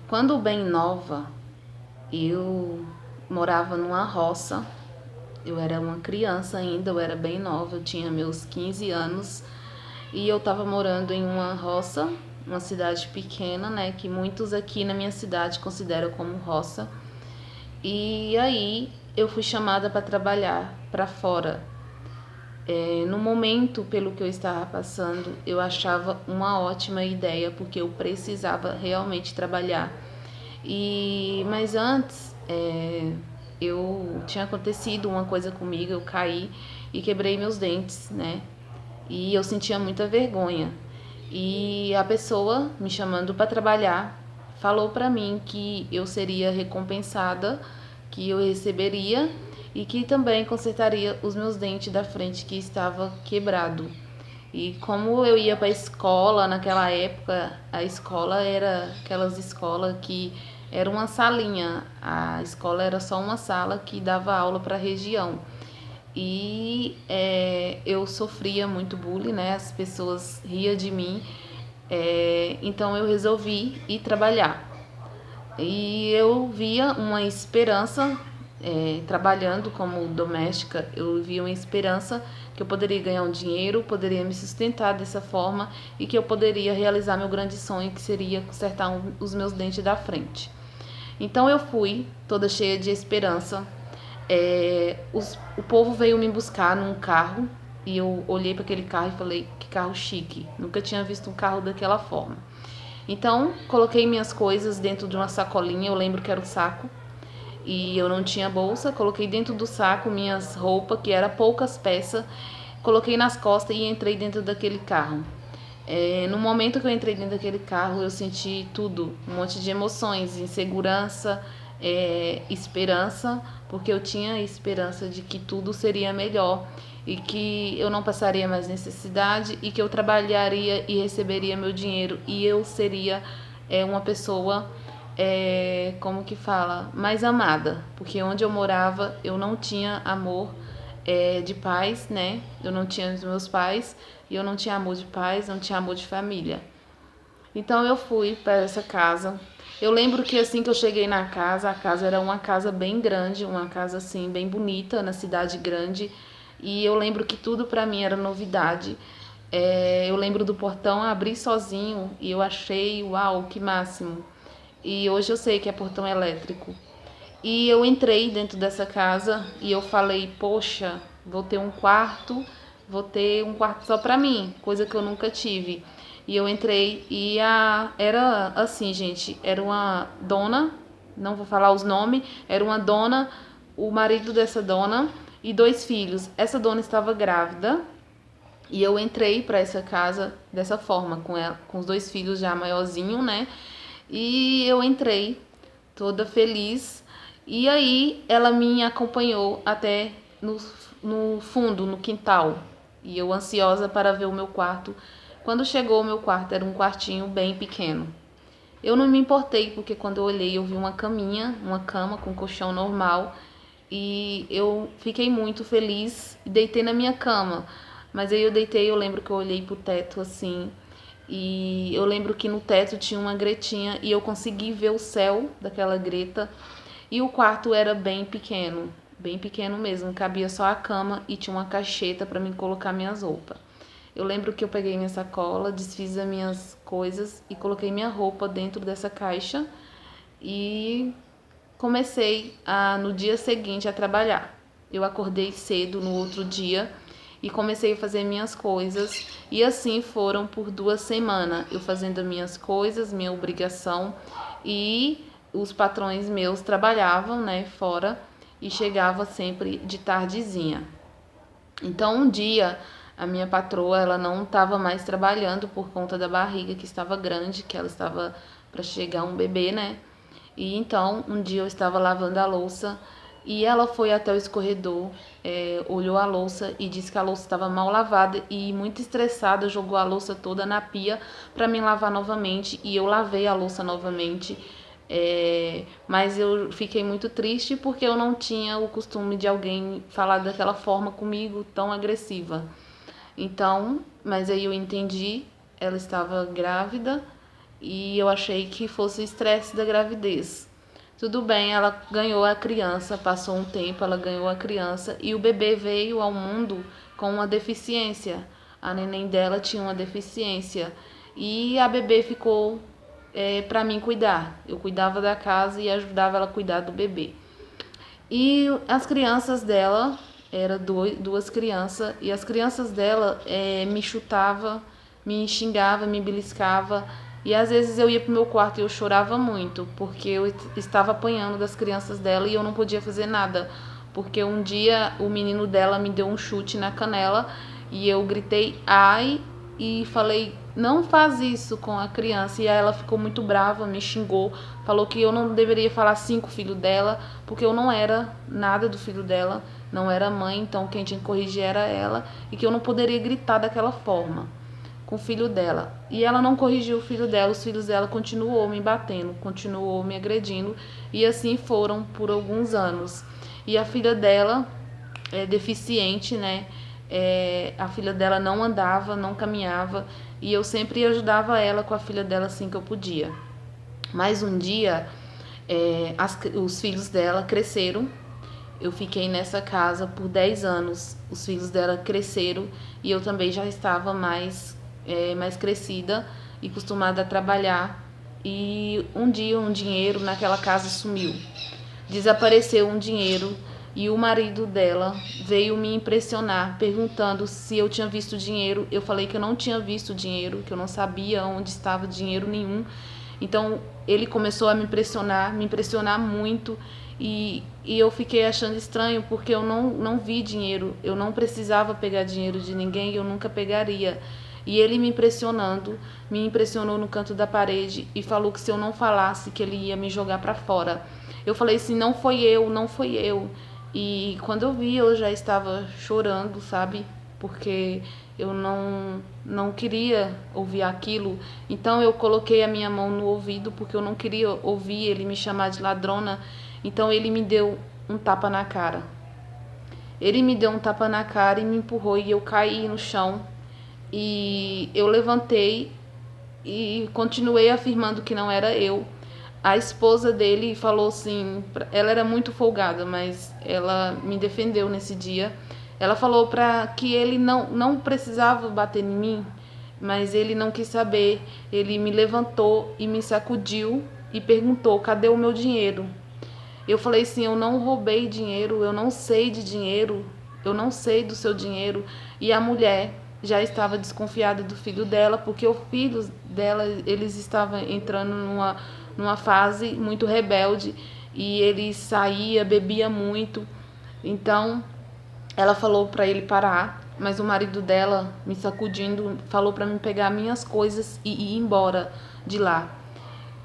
Quando bem nova, eu morava numa roça. Eu era uma criança ainda, eu era bem nova, eu tinha meus 15 anos. E eu tava morando em uma roça, uma cidade pequena, né? Que muitos aqui na minha cidade consideram como roça. E aí eu fui chamada para trabalhar para fora. No momento, pelo que eu estava passando, eu achava uma ótima ideia, porque eu precisava realmente trabalhar. Mas antes, eu tinha acontecido uma coisa comigo, eu caí e quebrei meus dentes, né? E eu sentia muita vergonha. E a pessoa me chamando para trabalhar falou para mim que eu seria recompensada, que eu receberia e que também consertaria os meus dentes da frente que estava quebrado. E como eu ia para a escola naquela época, a escola era aquelas escolas que era uma salinha, a escola era só uma sala que dava aula para a região. Eu sofria muito bullying, né? As pessoas riam de mim. Então eu resolvi ir trabalhar. E eu via uma esperança, trabalhando como doméstica, eu via uma esperança que eu poderia ganhar um dinheiro, poderia me sustentar dessa forma e que eu poderia realizar meu grande sonho, que seria consertar os meus dentes da frente. Então eu fui, toda cheia de esperança. O povo veio me buscar num carro e eu olhei para aquele carro e falei, que carro chique. Nunca tinha visto um carro daquela forma. Então, coloquei minhas coisas dentro de uma sacolinha, eu lembro que era o saco, e eu não tinha bolsa, coloquei dentro do saco minhas roupas, que eram poucas peças, coloquei nas costas e entrei dentro daquele carro. No momento que eu entrei dentro daquele carro, eu senti tudo, um monte de emoções, insegurança, esperança, porque eu tinha esperança de que tudo seria melhor e que eu não passaria mais necessidade e que eu trabalharia e receberia meu dinheiro e eu seria uma pessoa, como que fala, mais amada, porque onde eu morava eu não tinha amor de pais, né? Eu não tinha os meus pais e eu não tinha amor de pais, não tinha amor de família. Então eu fui para essa casa. Eu lembro que assim que eu cheguei na casa, a casa era uma casa bem grande, uma casa assim bem bonita, na cidade grande. E eu lembro que tudo para mim era novidade. Eu lembro do portão abrir sozinho e eu achei, uau, que máximo. E hoje eu sei que é portão elétrico. E eu entrei dentro dessa casa e eu falei, poxa, vou ter um quarto só pra mim, coisa que eu nunca tive. E eu entrei e era assim, gente, era uma dona, não vou falar os nomes, era uma dona, o marido dessa dona e dois filhos. Essa dona estava grávida e eu entrei para essa casa dessa forma, com ela, com os dois filhos já maiorzinho, né? E eu entrei toda feliz. E aí ela me acompanhou até no fundo, no quintal. E eu ansiosa para ver o meu quarto. Quando chegou o meu quarto, era um quartinho bem pequeno. Eu não me importei, porque quando eu olhei, eu vi uma caminha, uma cama com colchão normal. E eu fiquei muito feliz e deitei na minha cama. Mas aí eu deitei, eu lembro que eu olhei pro teto assim. E eu lembro que no teto tinha uma gretinha e eu consegui ver o céu daquela greta. E o quarto era bem pequeno mesmo, cabia só a cama e tinha uma cacheta para mim colocar minhas roupas. Eu lembro que eu peguei minha sacola, desfiz as minhas coisas e coloquei minha roupa dentro dessa caixa e comecei no dia seguinte a trabalhar. Eu acordei cedo no outro dia e comecei a fazer minhas coisas e assim foram por 2 semanas, eu fazendo minhas coisas, minha obrigação e os patrões meus trabalhavam, né, fora e chegava sempre de tardezinha. Então um dia a minha patroa ela não estava mais trabalhando por conta da barriga que estava grande, que ela estava para chegar um bebê, né? E então um dia eu estava lavando a louça e ela foi até o escorredor, olhou a louça e disse que a louça estava mal lavada e muito estressada jogou a louça toda na pia para mim lavar novamente e eu lavei a louça novamente. Mas eu fiquei muito triste porque eu não tinha o costume de alguém falar daquela forma comigo, tão agressiva. Então, mas aí eu entendi, ela estava grávida e eu achei que fosse estresse da gravidez. Tudo bem, ela ganhou a criança, passou um tempo, ela ganhou a criança e o bebê veio ao mundo com uma deficiência. A neném dela tinha uma deficiência e a bebê ficou para mim cuidar. Eu cuidava da casa e ajudava ela a cuidar do bebê. E as crianças dela, eram duas crianças, e as crianças dela me chutava, me xingava, me beliscava. E às vezes eu ia pro meu quarto e eu chorava muito, porque eu estava apanhando das crianças dela e eu não podia fazer nada. Porque um dia o menino dela me deu um chute na canela e eu gritei ai e falei não faz isso com a criança. E aí ela ficou muito brava, me xingou, falou que eu não deveria falar sim com o filho dela, porque eu não era nada do filho dela, não era mãe, então quem tinha que corrigir era ela, e que eu não poderia gritar daquela forma com o filho dela. E ela não corrigiu o filho dela, os filhos dela continuou me batendo, continuou me agredindo, e assim foram por alguns anos. E a filha dela é deficiente, né? A filha dela não andava, não caminhava, e eu sempre ajudava ela com a filha dela assim que eu podia. Mas um dia, os filhos dela cresceram. Eu fiquei nessa casa por 10 anos. Os filhos dela cresceram e eu também já estava mais crescida e acostumada a trabalhar. E um dia um dinheiro naquela casa sumiu. Desapareceu um dinheiro e o marido dela veio me impressionar perguntando se eu tinha visto dinheiro. Eu falei que eu não tinha visto dinheiro, que eu não sabia onde estava dinheiro nenhum. Então ele começou a me impressionar muito, e eu fiquei achando estranho porque eu não vi dinheiro, eu não precisava pegar dinheiro de ninguém, eu nunca pegaria. E ele me impressionou no canto da parede e falou que se eu não falasse que ele ia me jogar para fora. Eu falei assim, não foi eu, não foi eu. E quando eu vi, eu já estava chorando, sabe? Porque eu não queria ouvir aquilo. Então eu coloquei a minha mão no ouvido porque eu não queria ouvir ele me chamar de ladrona. Então ele me deu um tapa na cara. Ele me deu um tapa na cara e me empurrou e eu caí no chão. E eu levantei e continuei afirmando que não era eu. A esposa dele falou assim, ela era muito folgada, mas ela me defendeu nesse dia. Ela falou para que ele não precisava bater em mim, mas ele não quis saber. Ele me levantou e me sacudiu e perguntou: "Cadê o meu dinheiro?" Eu falei assim: "Eu não roubei dinheiro, eu não sei de dinheiro, eu não sei do seu dinheiro." E a mulher já estava desconfiada do filho dela, porque os filhos dela, eles estavam entrando numa fase muito rebelde e ele saía, bebia muito. Então, ela falou para ele parar, mas o marido dela, me sacudindo, falou para mim pegar minhas coisas e ir embora de lá.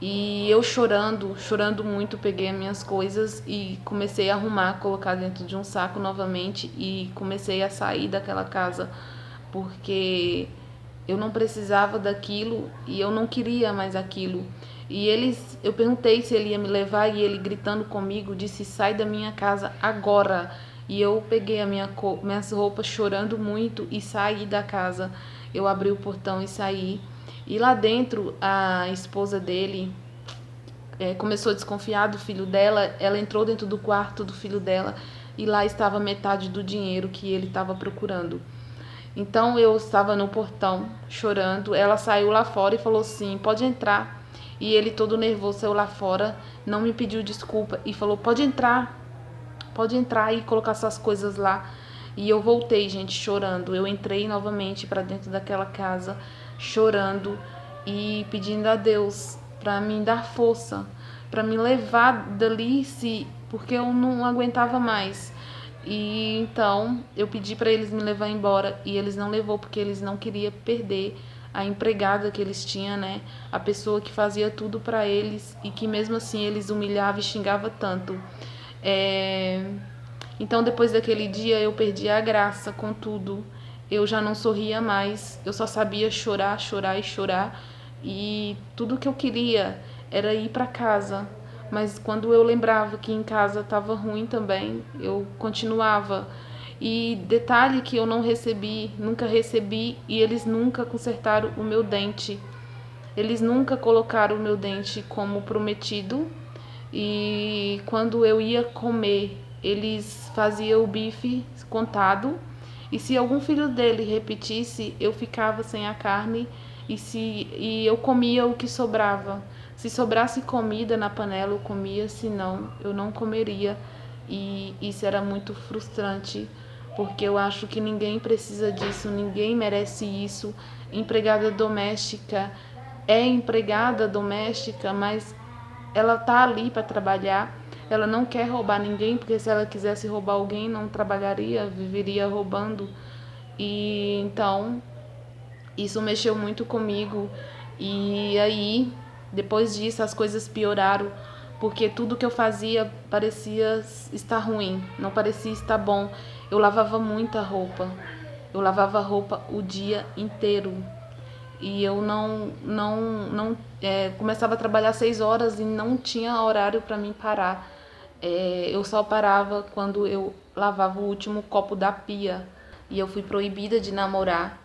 E eu chorando, chorando muito, peguei as minhas coisas e comecei a arrumar, colocar dentro de um saco novamente e comecei a sair daquela casa, porque eu não precisava daquilo e eu não queria mais aquilo. Eu perguntei se ele ia me levar e ele gritando comigo disse: "Sai da minha casa agora." E eu peguei minhas roupas chorando muito e saí da casa. Eu abri o portão e saí. E lá dentro, a esposa dele começou a desconfiar do filho dela. Ela entrou dentro do quarto do filho dela e lá estava metade do dinheiro que ele estava procurando. Então eu estava no portão chorando. Ela saiu lá fora e falou assim: "Pode entrar." E ele, todo nervoso, saiu lá fora, não me pediu desculpa e falou: pode entrar e colocar suas coisas lá." E eu voltei, gente, chorando. Eu entrei novamente para dentro daquela casa, chorando e pedindo a Deus para me dar força, para me levar dali, porque eu não aguentava mais. E então eu pedi para eles me levar embora e eles não levou porque eles não queriam perder a empregada que eles tinham, né? A pessoa que fazia tudo para eles e que mesmo assim eles humilhavam e xingavam tanto. Então depois daquele dia eu perdi a graça com tudo. Eu já não sorria mais, eu só sabia chorar, chorar e chorar. E tudo que eu queria era ir para casa. Mas quando eu lembrava que em casa estava ruim também, eu continuava. E detalhe que eu não recebi, nunca recebi, e eles nunca consertaram o meu dente. Eles nunca colocaram o meu dente como prometido. E quando eu ia comer, eles faziam o bife contado. E se algum filho dele repetisse, eu ficava sem a carne e eu comia o que sobrava. Se sobrasse comida na panela, eu comia, se não, eu não comeria. E isso era muito frustrante, porque eu acho que ninguém precisa disso, ninguém merece isso. Empregada doméstica é empregada doméstica, mas ela tá ali para trabalhar. Ela não quer roubar ninguém, porque se ela quisesse roubar alguém, não trabalharia, viveria roubando. E então, isso mexeu muito comigo. E aí, depois disso, as coisas pioraram, porque tudo que eu fazia parecia estar ruim, não parecia estar bom. Eu lavava muita roupa. Eu lavava roupa o dia inteiro. E eu começava a trabalhar 6 horas e não tinha horário para mim parar. Eu só parava quando eu lavava o último copo da pia. E eu fui proibida de namorar,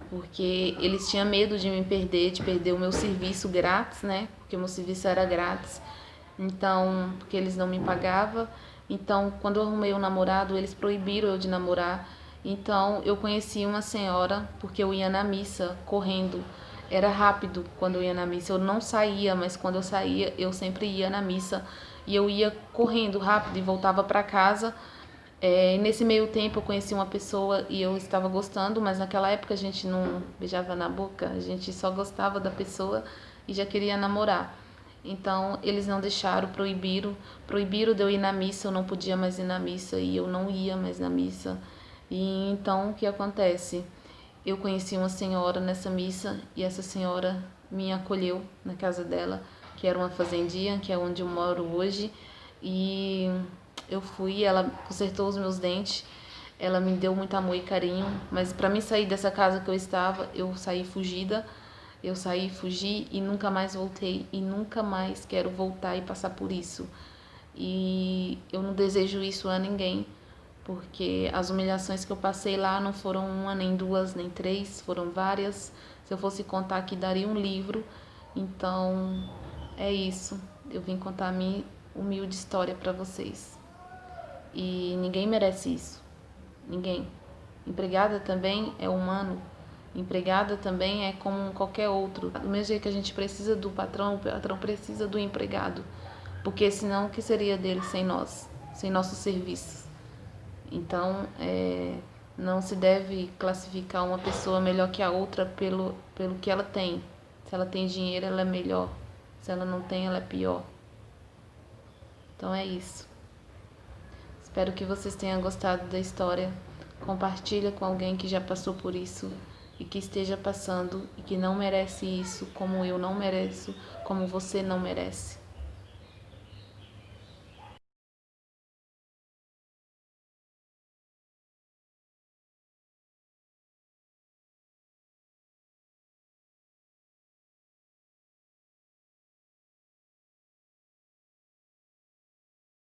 porque eles tinham medo de me perder, de perder o meu serviço grátis, né? Porque o meu serviço era grátis. Então, porque eles não me pagavam. Então, quando eu arrumei um namorado, eles proibiram eu de namorar. Então, eu conheci uma senhora, porque eu ia na missa correndo. Era rápido quando eu ia na missa. Eu não saía, mas quando eu saía, eu sempre ia na missa. E eu ia correndo rápido e voltava para casa. Nesse meio tempo eu conheci uma pessoa e eu estava gostando, mas naquela época a gente não beijava na boca, a gente só gostava da pessoa e já queria namorar. Então eles não deixaram, proibiram de eu ir na missa, eu não podia mais ir na missa e eu não ia mais na missa. E então o que acontece? Eu conheci uma senhora nessa missa e essa senhora me acolheu na casa dela, que era uma fazendinha, que é onde eu moro hoje. E eu fui, ela consertou os meus dentes, ela me deu muito amor e carinho, mas para mim sair dessa casa que eu estava, eu saí fugida. Eu saí, fugi e nunca mais voltei e nunca mais quero voltar e passar por isso. E eu não desejo isso a ninguém, porque as humilhações que eu passei lá não foram uma, nem duas, nem três, foram várias. Se eu fosse contar aqui, daria um livro. Então, é isso. Eu vim contar a minha humilde história para vocês. E ninguém merece isso. Ninguém. Empregada também é humano. Empregada também é como qualquer outro. Do mesmo jeito que a gente precisa do patrão, o patrão precisa do empregado. Porque senão o que seria dele sem nós, sem nossos serviços? Então, não se deve classificar uma pessoa melhor que a outra pelo que ela tem. Se ela tem dinheiro, ela é melhor. Se ela não tem, ela é pior. Então é isso. Espero que vocês tenham gostado da história. Compartilha com alguém que já passou por isso e que esteja passando e que não merece isso, como eu não mereço, como você não merece.